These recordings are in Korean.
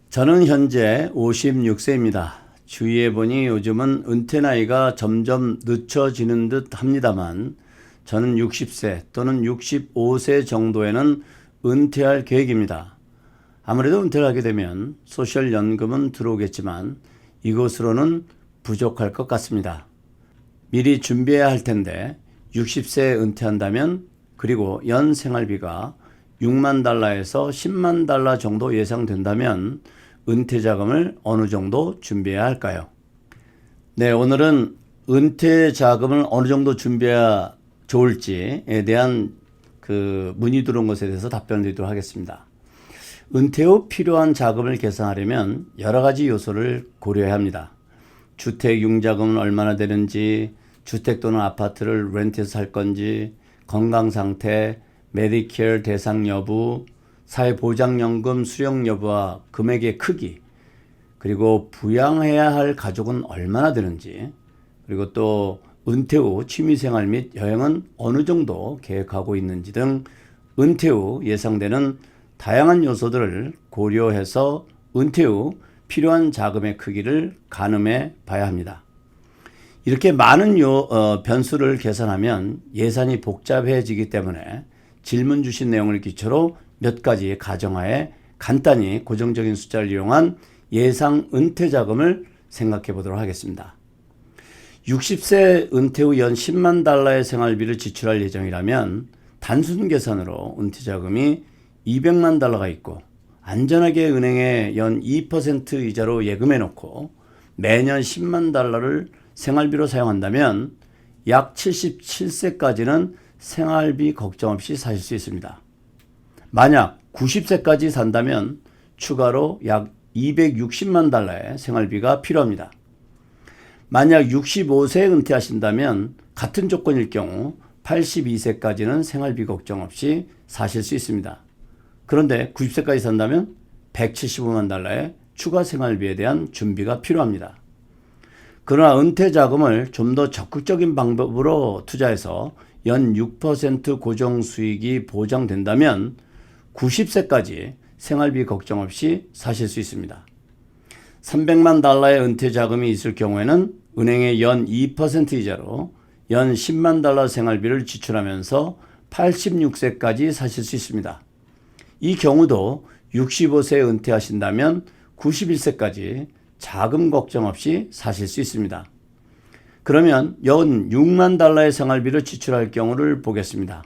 저는 현재 56세입니다. 주위에 보니 요즘은 은퇴 나이가 점점 늦춰지는 듯 합니다만 저는 60세 또는 65세 정도에는 은퇴할 계획입니다. 아무래도 은퇴를 하게 되면 소셜연금은 들어오겠지만 이것으로는 부족할 것 같습니다. 미리 준비해야 할 텐데 60세에 은퇴한다면 그리고 연 생활비가 6만 달러에서 10만 달러 정도 예상된다면 은퇴 자금을 어느 정도 준비해야 할까요? 네, 오늘은 은퇴 자금을 어느 정도 준비해야 좋을지에 대한 문의 들어온 것에 대해서 답변 드리도록 하겠습니다. 은퇴 후 필요한 자금을 계산하려면 여러 가지 요소를 고려해야 합니다. 주택 융자금은 얼마나 되는지, 주택 또는 아파트를 렌트해서 살 건지, 건강 상태, 메디케어 대상 여부, 사회보장연금 수령 여부와 금액의 크기, 그리고 부양해야 할 가족은 얼마나 되는지, 그리고 또 은퇴 후 취미생활 및 여행은 어느 정도 계획하고 있는지 등 은퇴 후 예상되는 다양한 요소들을 고려해서 은퇴 후 필요한 자금의 크기를 가늠해 봐야 합니다. 이렇게 많은 변수를 계산하면 예산이 복잡해지기 때문에 질문 주신 내용을 기초로 몇 가지 가정하에 간단히 고정적인 숫자를 이용한 예상 은퇴 자금을 생각해 보도록 하겠습니다. 60세 은퇴 후 연 10만 달러의 생활비를 지출할 예정이라면 단순 계산으로 은퇴 자금이 200만 달러가 있고 안전하게 은행에 연 2% 이자로 예금해 놓고 매년 10만 달러를 생활비로 사용한다면 약 77세까지는 생활비 걱정 없이 사실 수 있습니다. 만약 90세까지 산다면 추가로 약 260만 달러의 생활비가 필요합니다. 만약 65세에 은퇴하신다면 같은 조건일 경우 82세까지는 생활비 걱정 없이 사실 수 있습니다. 그런데 90세까지 산다면 175만 달러의 추가 생활비에 대한 준비가 필요합니다. 그러나 은퇴 자금을 좀 더 적극적인 방법으로 투자해서 연 6% 고정 수익이 보장된다면 90세까지 생활비 걱정 없이 사실 수 있습니다. 300만 달러의 은퇴 자금이 있을 경우에는 은행에 연 2% 이자로 연 10만 달러 생활비를 지출하면서 86세까지 사실 수 있습니다. 이 경우도 65세에 은퇴하신다면 91세까지 자금 걱정 없이 사실 수 있습니다. 그러면 연 6만 달러의 생활비를 지출할 경우를 보겠습니다.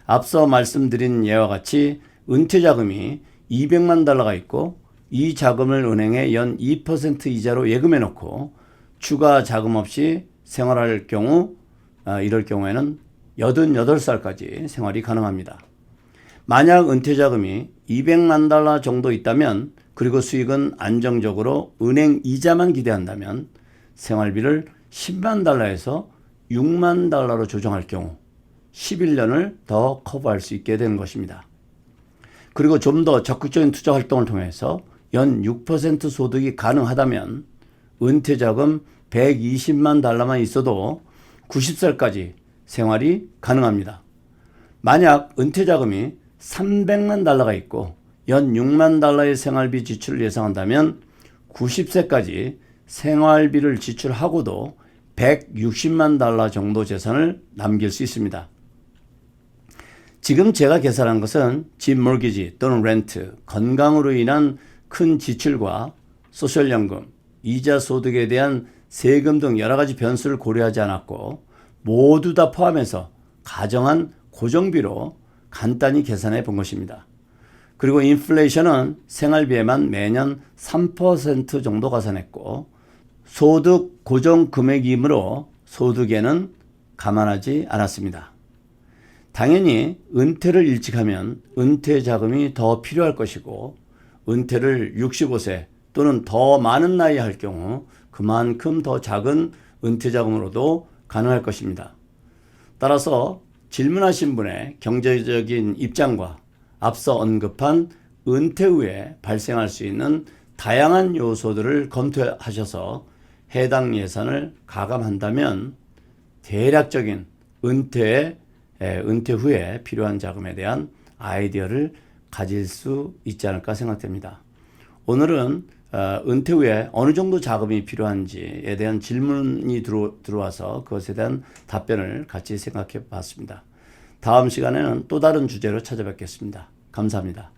앞서 말씀드린 예와 같이 은퇴 자금이 200만 달러가 있고 이 자금을 은행에 연 2% 이자로 예금해 놓고 추가 자금 없이 생활할 경우 이럴 경우에는 88살까지 생활이 가능합니다. 만약 은퇴 자금이 200만 달러 정도 있다면 그리고 수익은 안정적으로 은행 이자만 기대한다면 생활비를 10만 달러에서 6만 달러로 조정할 경우 11년을 더 커버할 수 있게 되는 것입니다. 그리고 좀 더 적극적인 투자 활동을 통해서 연 6% 소득이 가능하다면 은퇴 자금 120만 달러만 있어도 90살까지 생활이 가능합니다. 만약 은퇴 자금이 300만 달러가 있고 연 6만 달러의 생활비 지출을 예상한다면 90세까지 생활비를 지출하고도 160만 달러 정도 재산을 남길 수 있습니다. 지금 제가 계산한 것은 집 몰기지 또는 렌트, 건강으로 인한 큰 지출과 소셜연금, 이자 소득에 대한 세금 등 여러 가지 변수를 고려하지 않았고 모두 다 포함해서 가정한 고정비로 간단히 계산해 본 것입니다. 그리고 인플레이션은 생활비에만 매년 3% 정도 가산했고 소득 고정 금액이므로 소득에는 감안하지 않았습니다. 당연히 은퇴를 일찍 하면 은퇴 자금이 더 필요할 것이고 은퇴를 65세 또는 더 많은 나이에 할 경우 그만큼 더 작은 은퇴 자금으로도 가능할 것입니다. 따라서 질문하신 분의 경제적인 입장과 앞서 언급한 은퇴 후에 발생할 수 있는 다양한 요소들을 검토하셔서 해당 예산을 가감한다면 대략적인 은퇴 후에 필요한 자금에 대한 아이디어를 가질 수 있지 않을까 생각됩니다. 오늘은 은퇴 후에 어느 정도 자금이 필요한지에 대한 질문이 들어와서 그것에 대한 답변을 같이 생각해 봤습니다. 다음 시간에는 또 다른 주제로 찾아뵙겠습니다. 감사합니다.